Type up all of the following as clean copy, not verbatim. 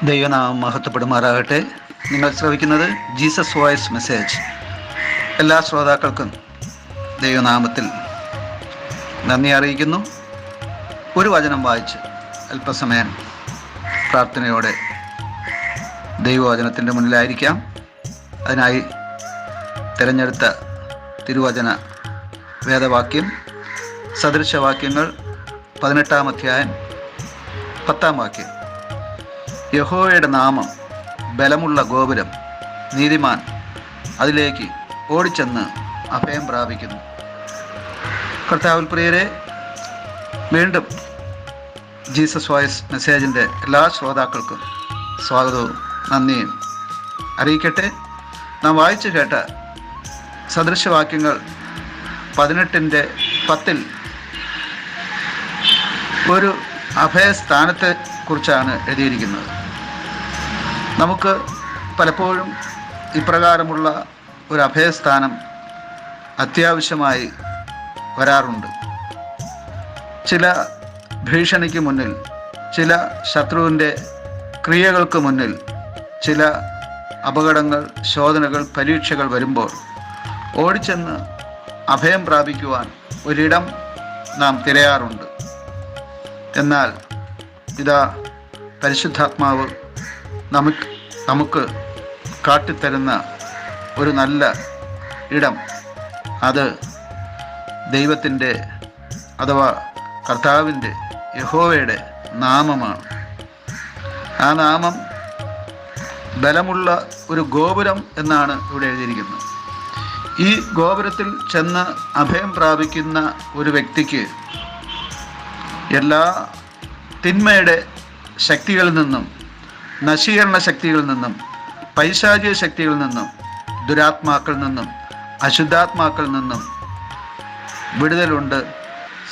ദൈവനാമം മഹത്വപ്പെടുമാറാകട്ടെ. നിങ്ങൾ ശ്രവിക്കുന്നത് Jesus voice message. എല്ലാ ശ്രോതാക്കൾക്കും ദൈവനാമത്തിൽ നന്ദി അറിയിക്കുന്നു. ഒരു വചനം വായിച്ച് അല്പസമയം പ്രാർത്ഥനയോടെ ദൈവവചനത്തിൻ്റെ മുന്നിലായിരിക്കാം. അതിനായി തിരഞ്ഞെടുത്ത തിരുവചന വേദവാക്യം സദൃശവാക്യങ്ങൾ 18-ാം അധ്യായം 10-ാം വാക്യം. യഹോവയുടെ നാമം ബലമുള്ള ഗോപുരം, നീതിമാൻ അതിലേക്ക് ഓടിച്ചെന്ന് അഭയം പ്രാപിക്കുന്നു. കർത്താവിൽ പ്രിയരെ, വീണ്ടും ജീസസ് വോയിസ് മെസ്സേജിൻ്റെ എല്ലാ ശ്രോതാക്കൾക്കും സ്വാഗതവും നന്ദിയും അറിയിക്കട്ടെ. നാം വായിച്ചു കേട്ട സദൃശവാക്യങ്ങൾ 18-10 ഒരു അഭയസ്ഥാനത്തെ കുറിച്ചാണ് എഴുതിയിരിക്കുന്നത്. നമുക്ക് പലപ്പോഴും ഇപ്രകാരമുള്ള ഒരു അഭയസ്ഥാനം അത്യാവശ്യമായി വരാറുണ്ട്. ചില ഭീഷണിക്ക് മുന്നിൽ, ചില ശത്രുവിൻ്റെ ക്രിയകൾക്ക് മുന്നിൽ, ചില അപകടങ്ങൾ, ശോധനകൾ, പരീക്ഷകൾ വരുമ്പോൾ ഓടിച്ചെന്ന് അഭയം പ്രാപിക്കുവാൻ ഒരിടം നാം തിരയാറുണ്ട്. എന്നാൽ ഇതാ പരിശുദ്ധാത്മാവ് നമുക്ക് കാട്ടിത്തരുന്ന ഒരു നല്ല ഇടം, അത് ദൈവത്തിൻ്റെ അഥവാ കർത്താവിൻ്റെ യഹോവയുടെ നാമമാണ്. ആ നാമം ബലമുള്ള ഒരു ഗോപുരം എന്നാണ് ഇവിടെ എഴുതിയിരിക്കുന്നത്. ഈ ഗോപുരത്തിൽ ചെന്ന് അഭയം പ്രാപിക്കുന്ന ഒരു വ്യക്തിക്ക് എല്ലാ തിന്മയുടെ ശക്തികളിൽ നിന്നും, നശീകരണ ശക്തികളിൽ നിന്നും, പൈശാചിക ശക്തികളിൽ നിന്നും, ദുരാത്മാക്കളിൽ നിന്നും, അശുദ്ധാത്മാക്കളിൽ നിന്നും വിടുതലുണ്ട്,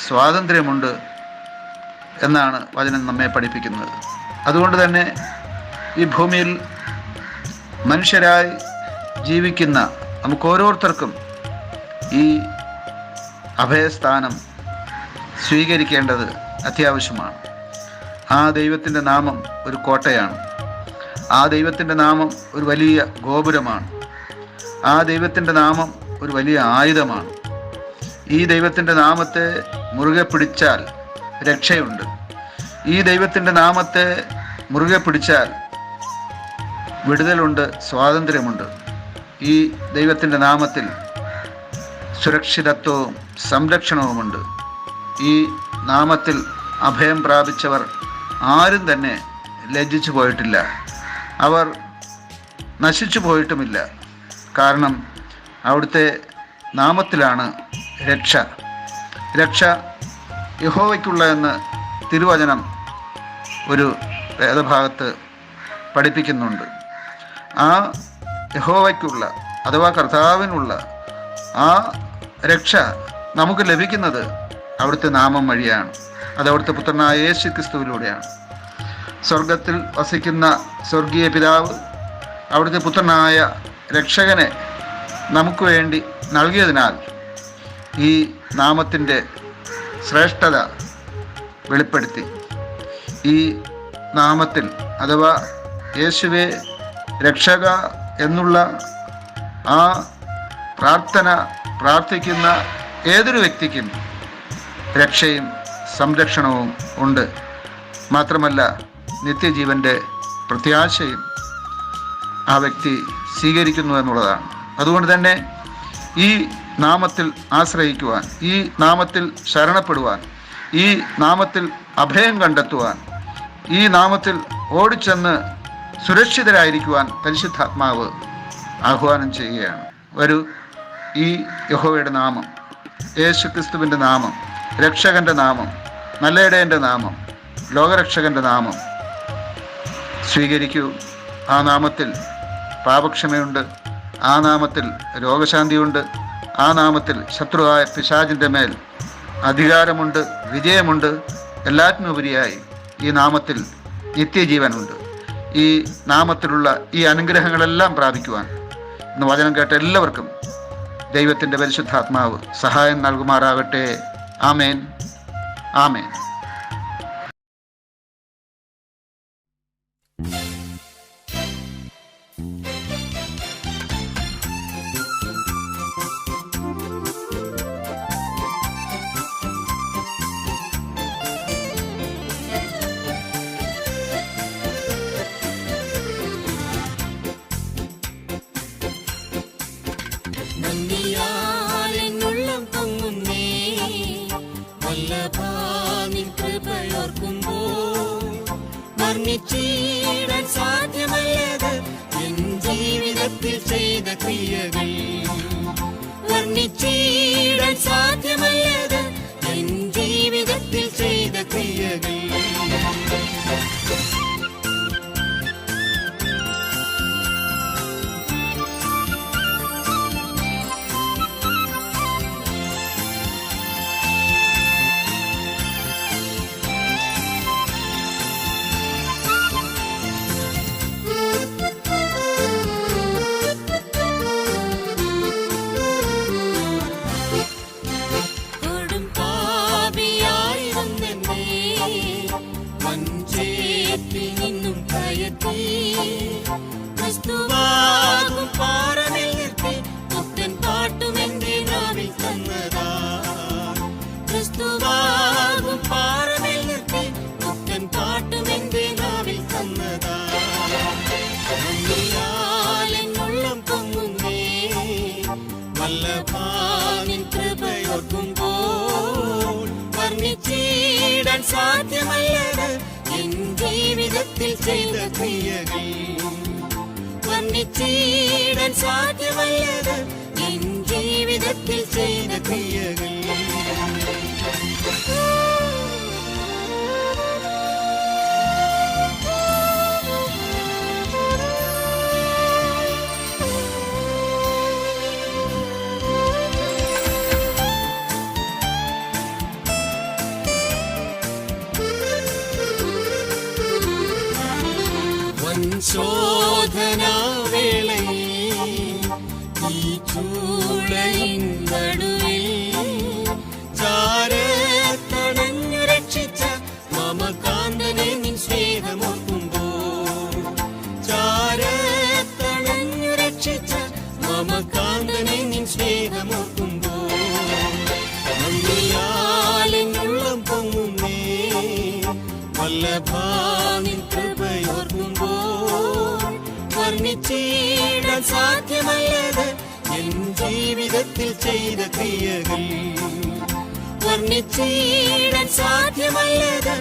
സ്വാതന്ത്ര്യമുണ്ട് എന്നാണ് വചനം നമ്മെ പഠിപ്പിക്കുന്നത്. അതുകൊണ്ട് തന്നെ ഈ ഭൂമിയിൽ മനുഷ്യരായി ജീവിക്കുന്ന നമുക്കോരോരുത്തർക്കും ഈ അഭയസ്ഥാനം സ്വീകരിക്കേണ്ടത് അത്യാവശ്യമാണ്. ആ ദൈവത്തിൻ്റെ നാമം ഒരു കോട്ടയാണ്. ആ ദൈവത്തിൻ്റെ നാമം ഒരു വലിയ ഗോപുരമാണ്. ആ ദൈവത്തിൻ്റെ നാമം ഒരു വലിയ ആയുധമാണ്. ഈ ദൈവത്തിൻ്റെ നാമത്തെ മുറുകെ പിടിച്ചാൽ രക്ഷയുണ്ട്. ഈ ദൈവത്തിൻ്റെ നാമത്തെ മുറുകെ പിടിച്ചാൽ വിടുതലുണ്ട്, സ്വാതന്ത്ര്യമുണ്ട്. ഈ ദൈവത്തിൻ്റെ നാമത്തിൽ സുരക്ഷിതത്വവും സംരക്ഷണവുമുണ്ട്. ഈ നാമത്തിൽ അഭയം പ്രാപിച്ചവർ ആരും തന്നെ ലജ്ജിച്ചു പോയിട്ടില്ല, അവർ നശിച്ചു പോയിട്ടുമില്ല. കാരണം അവിടുത്തെ നാമത്തിലാണ് രക്ഷ. രക്ഷ യഹോവയ്ക്കുള്ള എന്ന് തിരുവചനം ഒരു വേദഭാഗത്ത് പഠിപ്പിക്കുന്നുണ്ട്. ആ യഹോവയ്ക്കുള്ള അഥവാ കർത്താവിനുള്ള ആ രക്ഷ നമുക്ക് ലഭിക്കുന്നത് അവിടുത്തെ നാമം വഴിയാണ്. അത് അവിടുത്തെ പുത്രനായ യേശു ക്രിസ്തുവിലൂടെയാണ്. സ്വർഗത്തിൽ വസിക്കുന്ന സ്വർഗീയ പിതാവ് അവിടുത്തെ പുത്രനായ രക്ഷകനെ നമുക്ക് വേണ്ടി നൽകിയതിനാൽ ഈ നാമത്തിൻ്റെ ശ്രേഷ്ഠത വെളിപ്പെടുത്തി. ഈ നാമത്തിൽ അഥവാ യേശുവേ രക്ഷക എന്നുള്ള ആ പ്രാർത്ഥന പ്രാർത്ഥിക്കുന്ന ഏതൊരു വ്യക്തിക്കും രക്ഷയും സംരക്ഷണവും ഉണ്ട്. മാത്രമല്ല നിത്യജീവൻ്റെ പ്രത്യാശയും ആ വ്യക്തി സ്വീകരിക്കുന്നു എന്നുള്ളതാണ്. അതുകൊണ്ട് തന്നെ ഈ നാമത്തിൽ ആശ്രയിക്കുവാൻ, ഈ നാമത്തിൽ ശരണപ്പെടുവാൻ, ഈ നാമത്തിൽ അഭയം കണ്ടെത്തുവാൻ, ഈ നാമത്തിൽ ഓടിച്ചെന്ന് സുരക്ഷിതരായിരിക്കുവാൻ പരിശുദ്ധാത്മാവ് ആഹ്വാനം ചെയ്യുകയാണ്. വരൂ, ഈ യഹോവയുടെ നാമം, യേശു ക്രിസ്തുവിൻ്റെ നാമം, രക്ഷകൻ്റെ നാമം, നല്ലയിടയൻ്റെ നാമം, ലോകരക്ഷകൻ്റെ നാമം സ്വീകരിക്കൂ. ആ നാമത്തിൽ പാപക്ഷമയുണ്ട്, ആ നാമത്തിൽ രോഗശാന്തിയുണ്ട്, ആ നാമത്തിൽ ശത്രുവായ പിശാചിൻ്റെ മേൽ അധികാരമുണ്ട്, വിജയമുണ്ട്. എല്ലാറ്റിനുപരിയായി ഈ നാമത്തിൽ നിത്യജീവനുണ്ട്. ഈ നാമത്തിലുള്ള ഈ അനുഗ്രഹങ്ങളെല്ലാം പ്രാപിക്കുവാൻ ഇന്ന് വചനം കേട്ട എല്ലാവർക്കും ദൈവത്തിൻ്റെ പരിശുദ്ധാത്മാവ് സഹായം നൽകുമാറാകട്ടെ. ആമേൻ, ആമേൻ. ക്രിസ്തുവാകും പാറമേൽ നിർത്തി പുത്തൻ പാട്ടും എന്റെ നാവിൽ തന്നതാ. ക്രിസ്തുവാകും പാറമേൽ നിർത്തി പുത്തൻ പാട്ടും എന്റെ നാവിൽ തന്നതാ. നന്ദിയാലെന്നുള്ളം പൊങ്ങുന്നേ വല്ലഭാനിൻ കൃപയോർക്കുമ്പോൾ. വർണ്ണിച്ചിടാൻ സാധ്യമല്ലത് എൻ ജീവിതത്തിൽ ചെയ്ത ക്രിയകൾ. വർണ്ണിച്ചിടാൻ സാധ്യമല്ലത് എൻ ജീവിതത്തിൽ ചെയ്ത ക്രിയകൾ. ശോധനാവേളയിൽ ഈ ചൂളയിൻ നടുവിൽ ചാരത്തണഞ്ഞു രക്ഷിച്ച മമകാന്തനെ നിൻ സ്നേഹമോർക്കുമ്പോൾ. ചാരത്തണഞ്ഞു രക്ഷിച്ച മമകാന്തനെ നിൻ സ്നേഹമോർക്കുമ്പോൾ. നന്ദിയാലെന്നുള്ളം പൊങ്ങുന്നേ വല്ലഭാനിൻ കൃപയോർക്കുമ്പോൾ. വർണ്ണിച്ചിടാൻ സാധ്യമല്ലത് എൻ ജീവിതത്തിൽ ചെയ്ത ക്രിയകൾ. വർണ്ണിച്ചിടാൻ സാധ്യമല്ലത്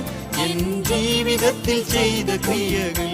എൻ ജീവിതത്തിൽ ചെയ്ത ക്രിയകൾ.